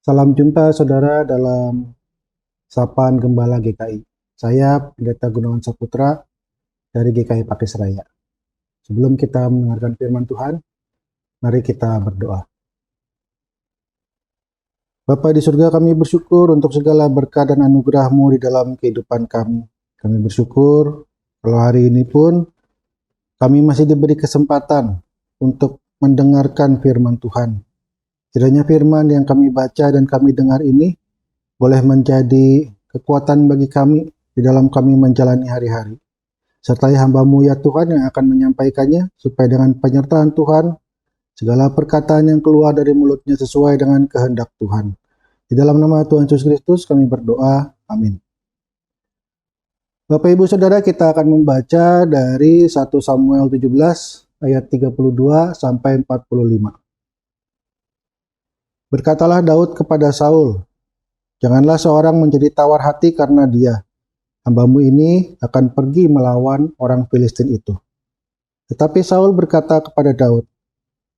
Salam jumpa saudara dalam Sapaan Gembala GKI. Saya Pendeta Gunawan Saputra dari GKI Pakis Raya. Sebelum kita mendengarkan firman Tuhan, mari kita berdoa. Bapa di surga, kami bersyukur untuk segala berkat dan anugerah-Mu di dalam kehidupan kami. Kami bersyukur kalau hari ini pun kami masih diberi kesempatan untuk mendengarkan firman Tuhan. Kiranya firman yang kami baca dan kami dengar ini boleh menjadi kekuatan bagi kami di dalam kami menjalani hari-hari. Sertai hamba-Mu ya Tuhan yang akan menyampaikannya, supaya dengan penyertaan Tuhan, segala perkataan yang keluar dari mulutnya sesuai dengan kehendak Tuhan. Di dalam nama Tuhan Yesus Kristus kami berdoa, amin. Bapak Ibu Saudara, kita akan membaca dari 1 Samuel 17 ayat 32 sampai 45. Berkatalah Daud kepada Saul, "Janganlah seorang menjadi tawar hati karena dia. Hambamu ini akan pergi melawan orang Filistin itu." Tetapi Saul berkata kepada Daud,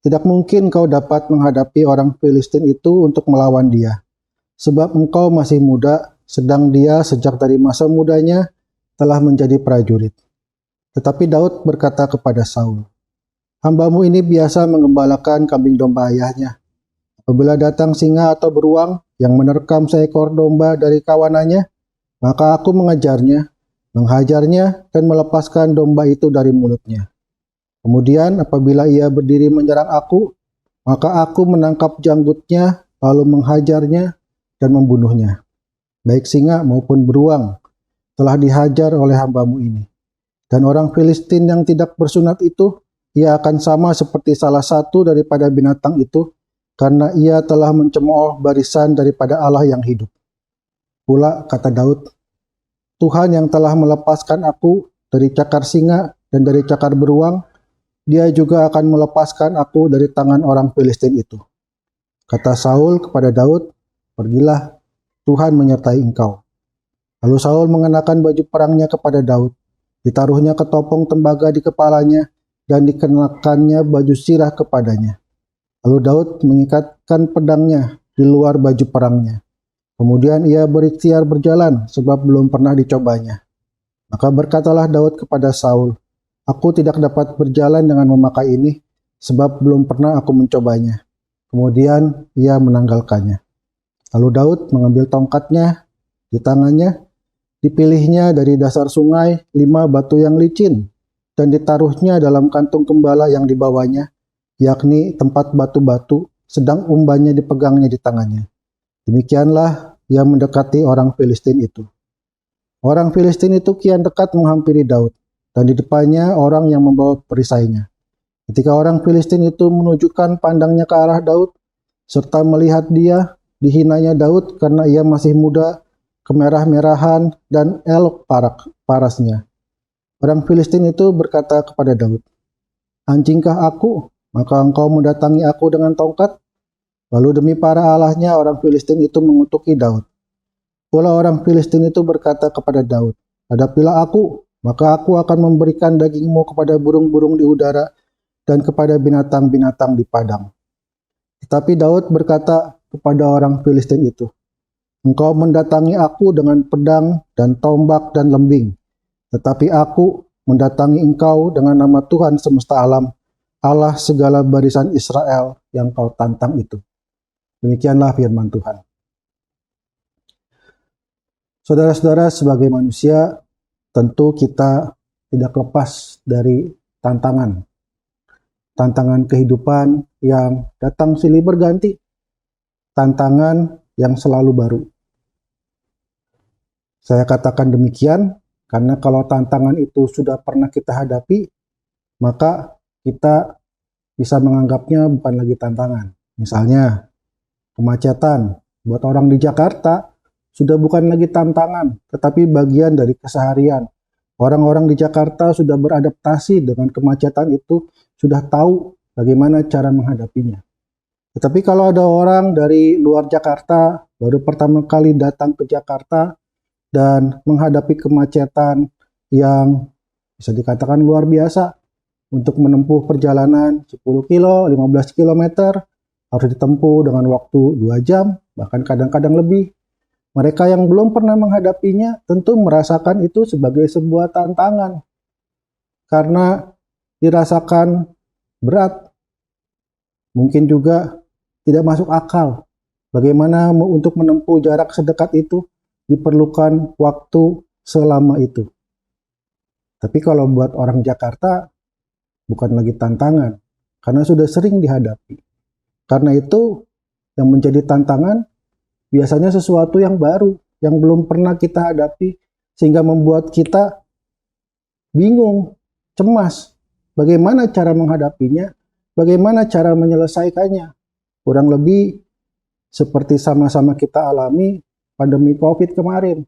"Tidak mungkin kau dapat menghadapi orang Filistin itu untuk melawan dia, sebab engkau masih muda, sedang dia sejak dari masa mudanya telah menjadi prajurit." Tetapi Daud berkata kepada Saul, "Hambamu ini biasa mengembalakan kambing domba ayahnya. Apabila datang singa atau beruang yang menerkam seekor domba dari kawanannya, maka aku mengejarnya, menghajarnya, dan melepaskan domba itu dari mulutnya. Kemudian apabila ia berdiri menyerang aku, maka aku menangkap janggutnya, lalu menghajarnya dan membunuhnya. Baik singa maupun beruang telah dihajar oleh hambamu ini. Dan orang Filistin yang tidak bersunat itu, ia akan sama seperti salah satu daripada binatang itu, karena ia telah mencemooh barisan daripada Allah yang hidup. Pula kata Daud, Tuhan yang telah melepaskan aku dari cakar singa dan dari cakar beruang, dia juga akan melepaskan aku dari tangan orang Filistin itu." Kata Saul kepada Daud, "Pergilah, Tuhan menyertai engkau." Lalu Saul mengenakan baju perangnya kepada Daud, ditaruhnya ketopong tembaga di kepalanya, dan dikenakannya baju sirah kepadanya. Lalu Daud mengikatkan pedangnya di luar baju perangnya. Kemudian ia berikhtiar berjalan sebab belum pernah dicobanya. Maka berkatalah Daud kepada Saul, "Aku tidak dapat berjalan dengan memakai ini sebab belum pernah aku mencobanya." Kemudian ia menanggalkannya. Lalu Daud mengambil tongkatnya di tangannya, dipilihnya dari dasar sungai 5 batu yang licin, dan ditaruhnya dalam kantung gembala yang dibawanya, yakni tempat batu-batu, sedang umbannya dipegangnya di tangannya. Demikianlah ia mendekati orang Filistin itu. Orang Filistin itu kian dekat menghampiri Daud, dan di depannya orang yang membawa perisainya. Ketika orang Filistin itu menunjukkan pandangnya ke arah Daud, serta melihat dia, dihinanya Daud karena ia masih muda, kemerah-merahan, dan elok parasnya. Orang Filistin itu berkata kepada Daud, "Anjingkah aku? Maka engkau mendatangi aku dengan tongkat?" Lalu demi para allahnya orang Filistin itu mengutuki Daud. Pula orang Filistin itu berkata kepada Daud, "Hadapilah aku, maka aku akan memberikan dagingmu kepada burung-burung di udara dan kepada binatang-binatang di padang." Tetapi Daud berkata kepada orang Filistin itu, "Engkau mendatangi aku dengan pedang dan tombak dan lembing, tetapi aku mendatangi engkau dengan nama Tuhan semesta alam, Allah segala barisan Israel yang kau tantang itu." Demikianlah firman Tuhan. Saudara-saudara, sebagai manusia, tentu kita tidak lepas dari tantangan. Tantangan kehidupan yang datang silih berganti. Tantangan yang selalu baru. Saya katakan demikian karena kalau tantangan itu sudah pernah kita hadapi, maka kita bisa menganggapnya bukan lagi tantangan. Misalnya, kemacetan buat orang di Jakarta sudah bukan lagi tantangan, tetapi bagian dari keseharian. Orang-orang di Jakarta sudah beradaptasi dengan kemacetan itu, sudah tahu bagaimana cara menghadapinya. Tetapi kalau ada orang dari luar Jakarta, baru pertama kali datang ke Jakarta, dan menghadapi kemacetan yang bisa dikatakan luar biasa, untuk menempuh perjalanan 10 kilo, 15 kilometer, harus ditempuh dengan waktu 2 jam, bahkan kadang-kadang lebih. Mereka yang belum pernah menghadapinya tentu merasakan itu sebagai sebuah tantangan karena dirasakan berat, mungkin juga tidak masuk akal. Bagaimana untuk menempuh jarak sedekat itu diperlukan waktu selama itu. Tapi kalau buat orang Jakarta bukan lagi tantangan, karena sudah sering dihadapi. Karena itu yang menjadi tantangan biasanya sesuatu yang baru, yang belum pernah kita hadapi, sehingga membuat kita bingung, cemas, bagaimana cara menghadapinya, bagaimana cara menyelesaikannya. Kurang lebih seperti sama-sama kita alami pandemi COVID kemarin.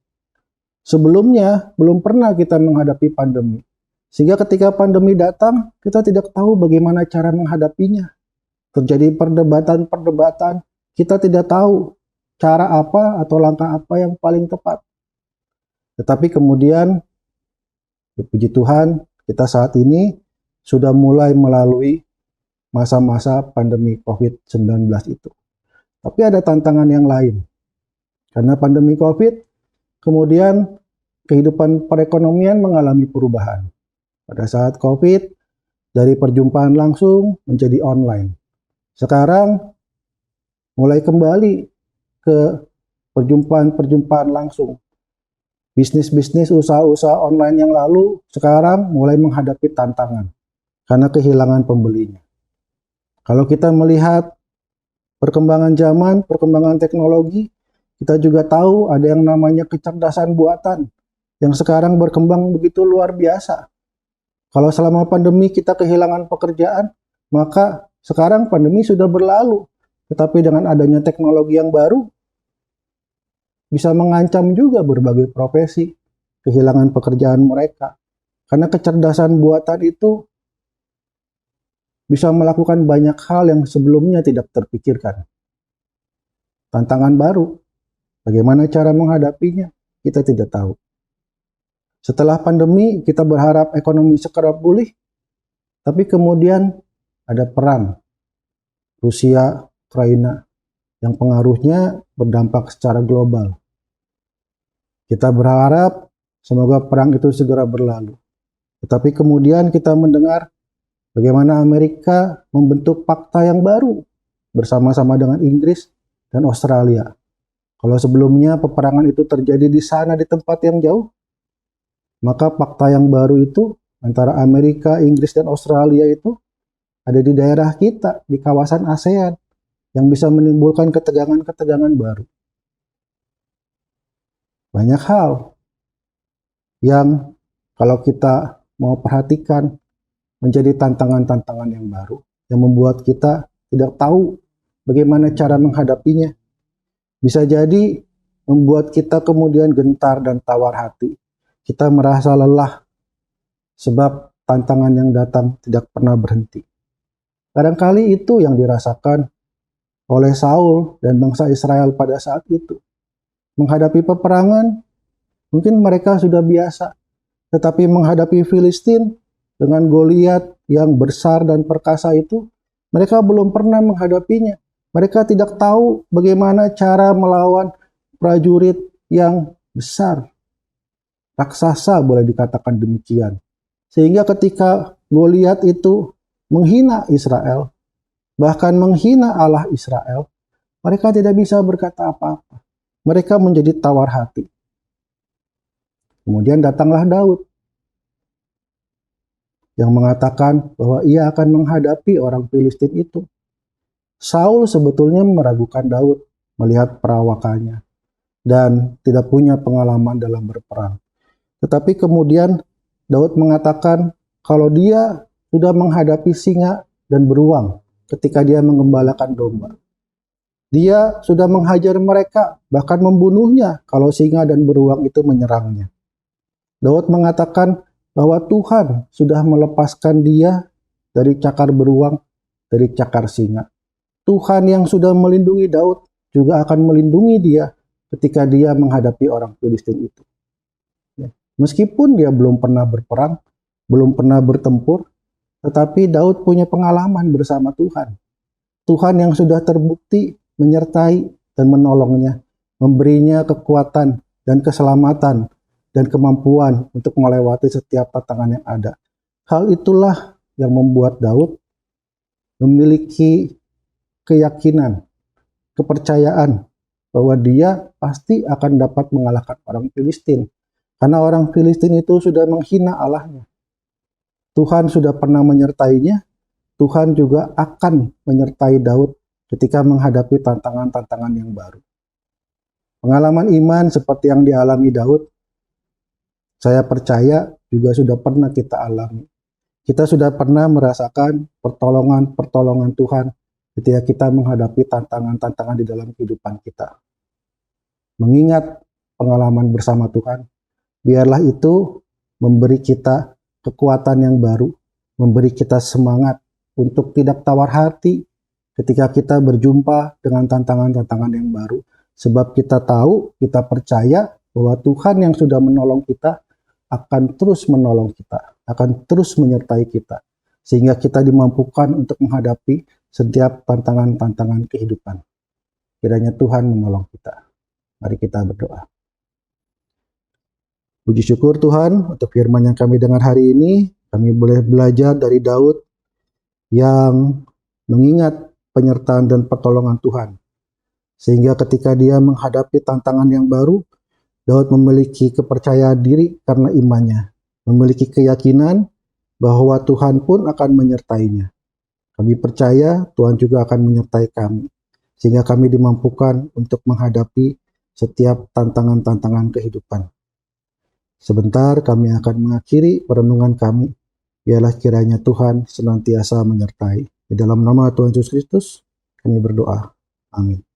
Sebelumnya belum pernah kita menghadapi pandemi. Sehingga ketika pandemi datang, kita tidak tahu bagaimana cara menghadapinya. Terjadi perdebatan-perdebatan, kita tidak tahu cara apa atau langkah apa yang paling tepat. Tetapi kemudian, puji Tuhan, kita saat ini sudah mulai melalui masa-masa pandemi COVID-19 itu. Tapi ada tantangan yang lain. Karena pandemi COVID, kemudian kehidupan perekonomian mengalami perubahan. Pada saat COVID, dari perjumpaan langsung menjadi online. Sekarang mulai kembali ke perjumpaan-perjumpaan langsung. Bisnis-bisnis, usaha-usaha online yang lalu sekarang mulai menghadapi tantangan karena kehilangan pembelinya. Kalau kita melihat perkembangan zaman, perkembangan teknologi, kita juga tahu ada yang namanya kecerdasan buatan yang sekarang berkembang begitu luar biasa. Kalau selama pandemi kita kehilangan pekerjaan, maka sekarang pandemi sudah berlalu. Tetapi dengan adanya teknologi yang baru, bisa mengancam juga berbagai profesi, kehilangan pekerjaan mereka. Karena kecerdasan buatan itu bisa melakukan banyak hal yang sebelumnya tidak terpikirkan. Tantangan baru, bagaimana cara menghadapinya, kita tidak tahu. Setelah pandemi, kita berharap ekonomi segera pulih, tapi kemudian ada perang Rusia, Ukraina, yang pengaruhnya berdampak secara global. Kita berharap semoga perang itu segera berlalu. Tetapi kemudian kita mendengar bagaimana Amerika membentuk fakta yang baru bersama-sama dengan Inggris dan Australia. Kalau sebelumnya peperangan itu terjadi di sana di tempat yang jauh, maka fakta yang baru itu antara Amerika, Inggris, dan Australia itu ada di daerah kita, di kawasan ASEAN, yang bisa menimbulkan ketegangan-ketegangan baru. Banyak hal yang kalau kita mau perhatikan menjadi tantangan-tantangan yang baru, yang membuat kita tidak tahu bagaimana cara menghadapinya. Bisa jadi membuat kita kemudian gentar dan tawar hati. Kita merasa lelah sebab tantangan yang datang tidak pernah berhenti. Barangkali itu yang dirasakan oleh Saul dan bangsa Israel pada saat itu. Menghadapi peperangan, mungkin mereka sudah biasa. Tetapi menghadapi Filistin dengan Goliat yang besar dan perkasa itu, mereka belum pernah menghadapinya. Mereka tidak tahu bagaimana cara melawan prajurit yang besar. Raksasa boleh dikatakan demikian. Sehingga ketika Goliat itu menghina Israel, bahkan menghina Allah Israel, mereka tidak bisa berkata apa-apa. Mereka menjadi tawar hati. Kemudian datanglah Daud yang mengatakan bahwa ia akan menghadapi orang Filistin itu. Saul sebetulnya meragukan Daud melihat perawakannya dan tidak punya pengalaman dalam berperang. Tetapi kemudian Daud mengatakan kalau dia sudah menghadapi singa dan beruang ketika dia menggembalakan domba. Dia sudah menghajar mereka, bahkan membunuhnya kalau singa dan beruang itu menyerangnya. Daud mengatakan bahwa Tuhan sudah melepaskan dia dari cakar beruang, dari cakar singa. Tuhan yang sudah melindungi Daud juga akan melindungi dia ketika dia menghadapi orang Filistin itu. Meskipun dia belum pernah berperang, belum pernah bertempur, tetapi Daud punya pengalaman bersama Tuhan. Tuhan yang sudah terbukti menyertai dan menolongnya, memberinya kekuatan dan keselamatan dan kemampuan untuk melewati setiap tantangan yang ada. Hal itulah yang membuat Daud memiliki keyakinan, kepercayaan bahwa dia pasti akan dapat mengalahkan orang Filistin. Karena orang Filistin itu sudah menghina Allahnya. Tuhan sudah pernah menyertainya, Tuhan juga akan menyertai Daud ketika menghadapi tantangan-tantangan yang baru. Pengalaman iman seperti yang dialami Daud, saya percaya juga sudah pernah kita alami. Kita sudah pernah merasakan pertolongan-pertolongan Tuhan ketika kita menghadapi tantangan-tantangan di dalam kehidupan kita. Mengingat pengalaman bersama Tuhan, biarlah itu memberi kita kekuatan yang baru, memberi kita semangat untuk tidak tawar hati ketika kita berjumpa dengan tantangan-tantangan yang baru. Sebab kita tahu, kita percaya bahwa Tuhan yang sudah menolong kita akan terus menolong kita, akan terus menyertai kita, sehingga kita dimampukan untuk menghadapi setiap tantangan-tantangan kehidupan. Kiranya Tuhan menolong kita. Mari kita berdoa. Puji syukur Tuhan untuk firman yang kami dengar hari ini. Kami boleh belajar dari Daud yang mengingat penyertaan dan pertolongan Tuhan. Sehingga ketika dia menghadapi tantangan yang baru, Daud memiliki kepercayaan diri karena imannya, memiliki keyakinan bahwa Tuhan pun akan menyertainya. Kami percaya Tuhan juga akan menyertai kami, sehingga kami dimampukan untuk menghadapi setiap tantangan-tantangan kehidupan. Sebentar kami akan mengakhiri perenungan kami. Biarlah kiranya Tuhan senantiasa menyertai. Di dalam nama Tuhan Yesus Kristus, kami berdoa. Amin.